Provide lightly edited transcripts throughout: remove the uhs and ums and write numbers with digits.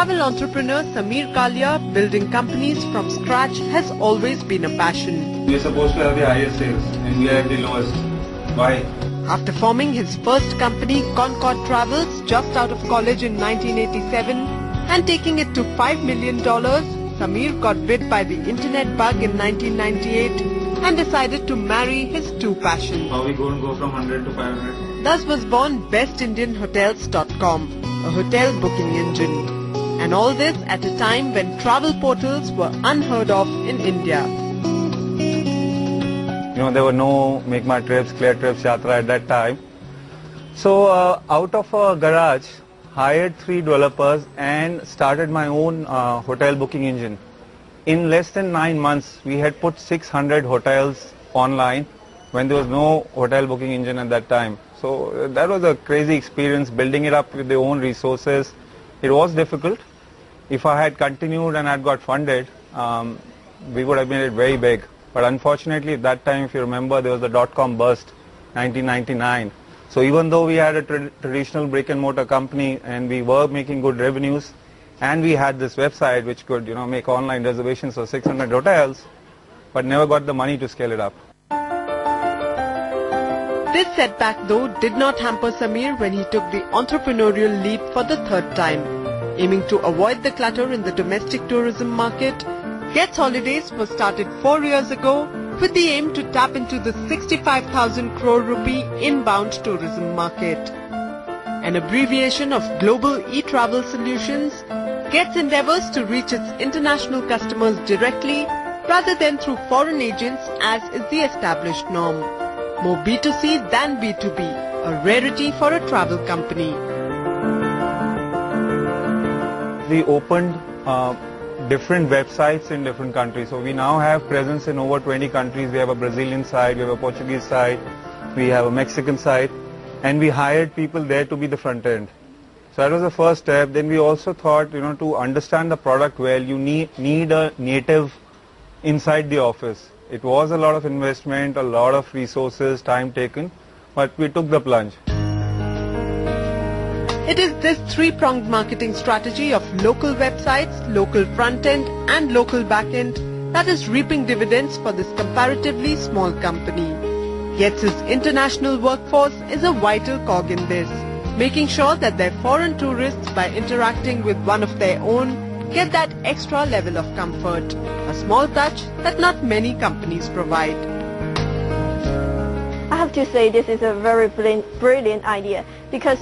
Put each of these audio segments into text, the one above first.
travel entrepreneur Sameer Kalia, building companies from scratch has always been a passion. We are supposed to have the highest sales and we are the lowest. Why? After forming his first company, Concord Travels, just out of college in 1987 and taking it to $5 million, Sameer got bit by the internet bug in 1998 and decided to marry his two passions. How we going to go from 100 to 500? Thus was born bestindianhotels.com, a hotel booking engine. And all this at a time when travel portals were unheard of in India. There were no Make My Trips, Clear Trips, Yatra at that time. So out of a garage, hired 3 developers and started my own hotel booking engine. In less than 9 months, we had put 600 hotels online when there was no hotel booking engine at that time. So that was a crazy experience, building it up with their own resources. It was difficult. If I had continued and had got funded, we would have made it very big. But unfortunately, at that time, if you remember, there was the dot-com bust, 1999. So even though we had a traditional brick-and-mortar company and we were making good revenues, and we had this website which could, make online reservations for 600 hotels, but never got the money to scale it up. This setback, though, did not hamper Sameer when he took the entrepreneurial leap for the third time. Aiming to avoid the clutter in the domestic tourism market, Gets Holidays was started 4 years ago with the aim to tap into the 65,000 crore rupee inbound tourism market. An abbreviation of Global E-Travel Solutions, Gets endeavors to reach its international customers directly rather than through foreign agents as is the established norm. More B2C than B2B, a rarity for a travel company. We opened different websites in different countries. So we now have presence in over 20 countries. We have a Brazilian site, we have a Portuguese site, we have a Mexican site, and we hired people there to be the front end. So that was the first step. Then we also thought, to understand the product well, you need a native inside the office. It was a lot of investment, a lot of resources, time taken, but we took the plunge. It is this three-pronged marketing strategy of local websites, local front-end and local back-end that is reaping dividends for this comparatively small company. Gets' international workforce is a vital cog in this, making sure that their foreign tourists, by interacting with one of their own, get that extra level of comfort, a small touch that not many companies provide. I have to say this is a very brilliant idea because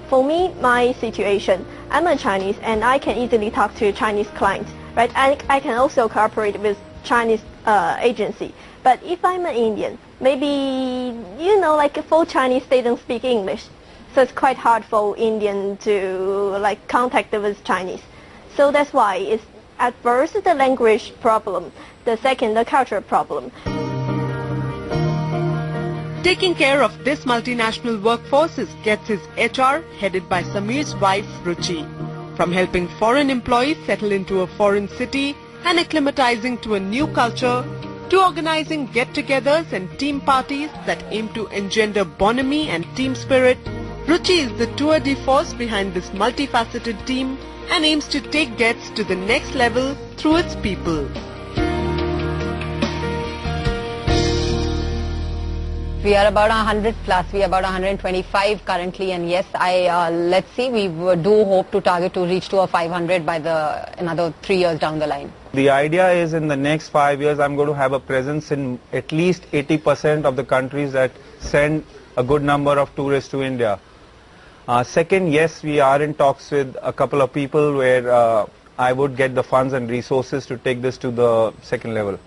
for me, my situation, I'm a Chinese and I can easily talk to Chinese clients, right? And I can also cooperate with Chinese agency. But if I'm an Indian, maybe, full Chinese, they don't speak English. So it's quite hard for Indian to contact with Chinese. So that's why it's at first the language problem, the second the culture problem. Taking care of this multinational workforce is Gets' HR, headed by Sameer's wife Ruchi. From helping foreign employees settle into a foreign city and acclimatizing to a new culture, to organizing get-togethers and team parties that aim to engender bonhomie and team spirit, Ruchi is the tour de force behind this multifaceted team and aims to take Gets to the next level through its people. We are about 100 plus, we are about 125 currently, and yes, let's see, we do hope to target to reach to a 500 by another 3 years down the line. The idea is in the next 5 years, I'm going to have a presence in at least 80% of the countries that send a good number of tourists to India. Second, yes, we are in talks with a couple of people where I would get the funds and resources to take this to the second level.